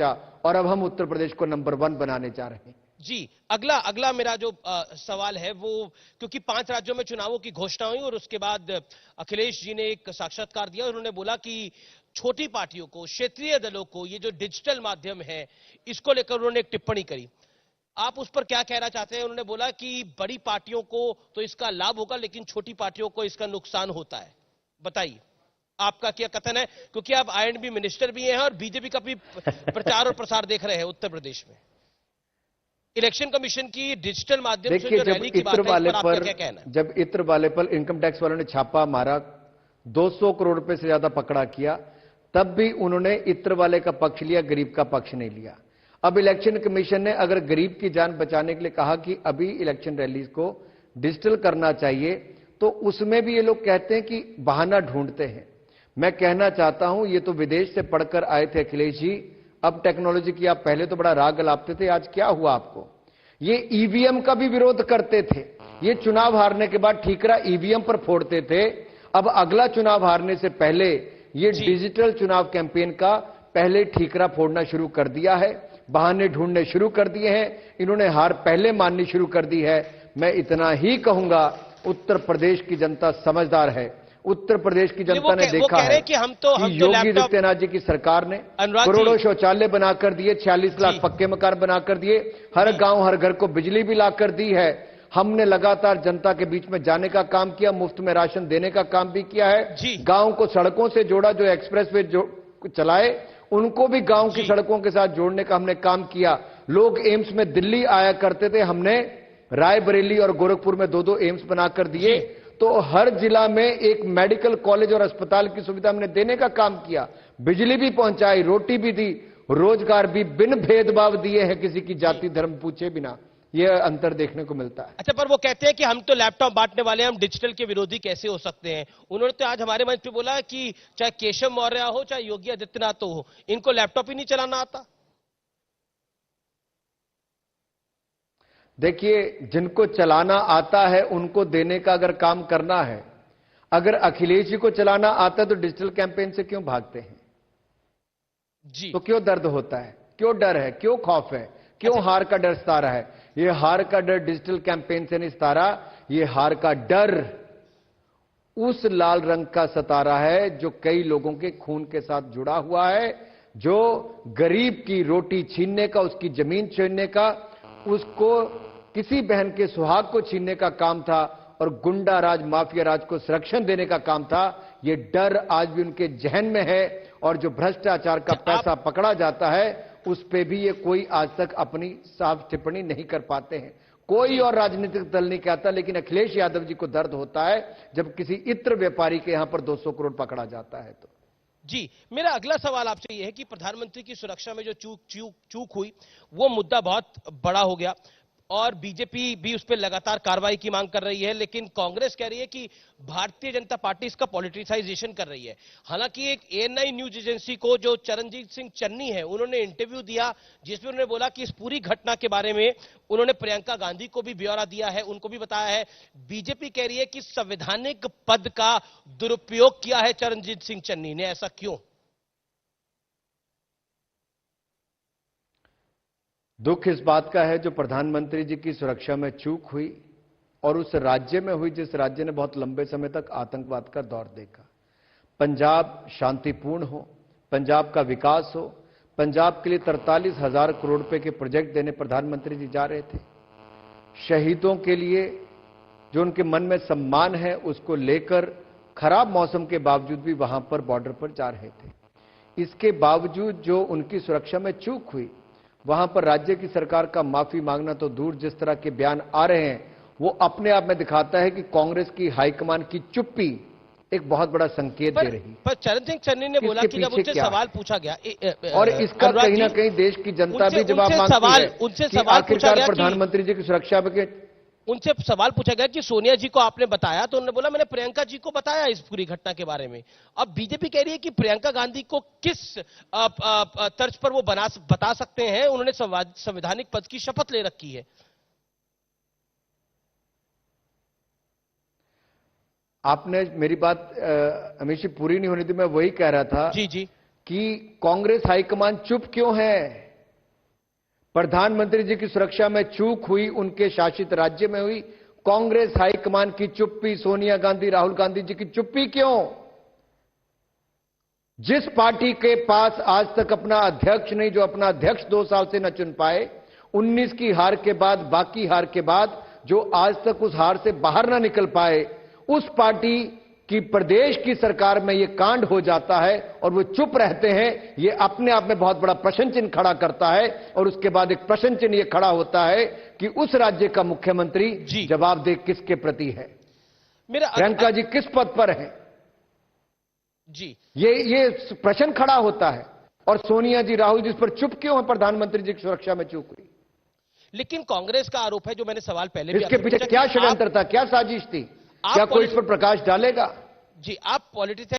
और अब हम उत्तर प्रदेश को नंबर 1 बनाने जा रहे हैं। जी, अगला मेरा जो सवाल है वो, क्योंकि 5 राज्यों में चुनावों की घोषणा हुई और उसके बाद अखिलेश जी ने एक साक्षात्कार दिया। उन्होंने बोला कि छोटी पार्टियों को, क्षेत्रीय दलों को, ये जो डिजिटल माध्यम है, इसको लेकर उन्होंने एक टिप्पणी करी। आप उस पर क्या कहना चाहते हैं? उन्होंने बोला कि बड़ी पार्टियों को तो इसका लाभ होगा, लेकिन छोटी पार्टियों को इसका नुकसान होता है। बताइए, आपका क्या कथन है? क्योंकि आप I&B मिनिस्टर भी हैं और बीजेपी का भी प्रचार और प्रसार देख रहे हैं उत्तर प्रदेश में। इलेक्शन कमीशन की डिजिटल माध्यम से जो रैली की बात है, इस पर आपका क्या कहना है? जब इत्र वाले पर इनकम टैक्स वालों ने छापा मारा, 200 करोड़ रुपए से ज्यादा पकड़ा किया, तब भी उन्होंने इत्र वाले का पक्ष लिया, गरीब का पक्ष नहीं लिया। अब इलेक्शन कमीशन ने अगर गरीब की जान बचाने के लिए कहा कि अभी इलेक्शन रैलीज को डिजिटल करना चाहिए, तो उसमें भी ये लोग कहते हैं कि बहाना ढूंढते हैं। मैं कहना चाहता हूं, ये तो विदेश से पढ़कर आए थे अखिलेश जी, अब टेक्नोलॉजी की आप पहले तो बड़ा राग गलापते थे, आज क्या हुआ आपको? ये ईवीएम का भी विरोध करते थे, ये चुनाव हारने के बाद ठीकरा ईवीएम पर फोड़ते थे। अब अगला चुनाव हारने से पहले ये डिजिटल चुनाव कैंपेन का पहले ठीकरा फोड़ना शुरू कर दिया है, बहाने ढूंढने शुरू कर दिए हैं, इन्होंने हार पहले माननी शुरू कर दी है। मैं इतना ही कहूंगा, उत्तर प्रदेश की जनता समझदार है। उत्तर प्रदेश की जनता ने देखा है कि योगी आदित्यनाथ जी की सरकार ने करोड़ों शौचालय बनाकर दिए, 46 लाख पक्के मकान बनाकर दिए, हर गांव हर घर को बिजली भी लाकर दी है। हमने लगातार जनता के बीच में जाने का काम किया, मुफ्त में राशन देने का काम भी किया है, गांव को सड़कों से जोड़ा, जो एक्सप्रेसवे चलाए उनको भी गांव की सड़कों के साथ जोड़ने का हमने काम किया। लोग एम्स में दिल्ली आया करते थे, हमने रायबरेली और गोरखपुर में 2-2 एम्स बनाकर दिए। तो हर जिला में एक मेडिकल कॉलेज और अस्पताल की सुविधा हमने देने का काम किया, बिजली भी पहुंचाई, रोटी भी दी, रोजगार भी बिन भेदभाव दिए हैं, किसी की जाति धर्म पूछे बिना। यह अंतर देखने को मिलता है। अच्छा, पर वो कहते हैं कि हम तो लैपटॉप बांटने वाले हैं, हम डिजिटल के विरोधी कैसे हो सकते हैं? उन्होंने तो आज हमारे मंच पे बोला कि चाहे केशव मौर्य हो, चाहे योगी आदित्यनाथ हो, इनको लैपटॉप ही नहीं चलाना आता। देखिए, जिनको चलाना आता है उनको देने का अगर काम करना है, अगर अखिलेश जी को चलाना आता है तो डिजिटल कैंपेन से क्यों भागते हैं जी? तो क्यों दर्द होता है, क्यों डर है, क्यों खौफ है, क्यों हार का डर सता रहा है? ये हार का डर डिजिटल कैंपेन से नहीं सता रहा, ये हार का डर उस लाल रंग का सता रहा है जो कई लोगों के खून के साथ जुड़ा हुआ है, जो गरीब की रोटी छीनने का, उसकी जमीन छीनने का, उसको किसी बहन के सुहाग को छीनने का काम था और गुंडा राज, माफिया राज को संरक्षण देने का काम था। ये डर आज भी उनके जहन में है और जो भ्रष्टाचार का पैसा पकड़ा जाता है उस पे भी ये कोई आज तक अपनी साफ टिप्पणी नहीं कर पाते हैं। कोई और राजनीतिक दल नहीं कहता, लेकिन अखिलेश यादव जी को दर्द होता है जब किसी इत्र व्यापारी के यहां पर 200 करोड़ पकड़ा जाता है। तो जी, मेरा अगला सवाल आपसे यह है कि प्रधानमंत्री की सुरक्षा में जो चूक हुई, वो मुद्दा बहुत बड़ा हो गया और बीजेपी भी उस पर लगातार कार्रवाई की मांग कर रही है, लेकिन कांग्रेस कह रही है कि भारतीय जनता पार्टी इसका पॉलिटिसाइजेशन कर रही है। हालांकि एक ANI न्यूज एजेंसी को जो चरणजीत सिंह चन्नी है, उन्होंने इंटरव्यू दिया जिसमें उन्होंने बोला कि इस पूरी घटना के बारे में उन्होंने प्रियंका गांधी को भी ब्यौरा दिया है, उनको भी बताया है। बीजेपी कह रही है कि संवैधानिक पद का दुरुपयोग किया है चरणजीत सिंह चन्नी ने, ऐसा क्यों? दुख इस बात का है जो प्रधानमंत्री जी की सुरक्षा में चूक हुई और उस राज्य में हुई जिस राज्य ने बहुत लंबे समय तक आतंकवाद का दौर देखा। पंजाब शांतिपूर्ण हो, पंजाब का विकास हो, पंजाब के लिए 43,000 करोड़ रुपए के प्रोजेक्ट देने प्रधानमंत्री जी जा रहे थे। शहीदों के लिए जो उनके मन में सम्मान है उसको लेकर खराब मौसम के बावजूद भी वहां पर बॉर्डर पर जा रहे थे। इसके बावजूद जो उनकी सुरक्षा में चूक हुई, वहां पर राज्य की सरकार का माफी मांगना तो दूर, जिस तरह के बयान आ रहे हैं वो अपने आप में दिखाता है कि कांग्रेस की हाईकमान की चुप्पी एक बहुत बड़ा संकेत दे रही है। पर चरण सिंह चन्नी ने बोला कि जब उनसे सवाल पूछा गया और इसका कहीं ना कहीं देश की जनता भी जवाब मांगती है कि आखिरकार प्रधानमंत्री जी की सुरक्षा के उनसे सवाल पूछा गया कि सोनिया जी को आपने बताया, तो उन्होंने बोला मैंने प्रियंका जी को बताया इस पूरी घटना के बारे में। अब बीजेपी कह रही है कि प्रियंका गांधी को किस तर्ज पर वो बता सकते हैं, उन्होंने संवैधानिक पद की शपथ ले रखी है। आपने मेरी बात अमीश जी पूरी नहीं होनी थी, मैं वही कह रहा था जी कि कांग्रेस हाईकमान चुप क्यों है। प्रधानमंत्री जी की सुरक्षा में चूक हुई, उनके शासित राज्य में हुई। कांग्रेस हाईकमान की चुप्पी, सोनिया गांधी, राहुल गांधी जी की चुप्पी क्यों? जिस पार्टी के पास आज तक अपना अध्यक्ष नहीं, जो अपना अध्यक्ष 2 साल से न चुन पाए, 19 की हार के बाद, बाकी हार के बाद जो आज तक उस हार से बाहर ना निकल पाए, उस पार्टी की प्रदेश की सरकार में यह कांड हो जाता है और वो चुप रहते हैं। यह अपने आप में बहुत बड़ा प्रश्न चिन्ह खड़ा करता है। और उसके बाद एक प्रश्न चिन्ह यह खड़ा होता है कि उस राज्य का मुख्यमंत्री जवाबदेह किसके प्रति है। प्रियंका जी किस पद पर है जी, ये प्रश्न खड़ा होता है। और सोनिया जी, राहुल जी इस पर चुप क्यों है? प्रधानमंत्री जी की सुरक्षा में चूक हुई। लेकिन कांग्रेस का आरोप है, जो मैंने सवाल पहले भी इसके पीछे क्या षड्यंत्र था, क्या साजिश थी, क्या कोई इस पर प्रकाश डालेगा? जी, आप पॉलिटिक्स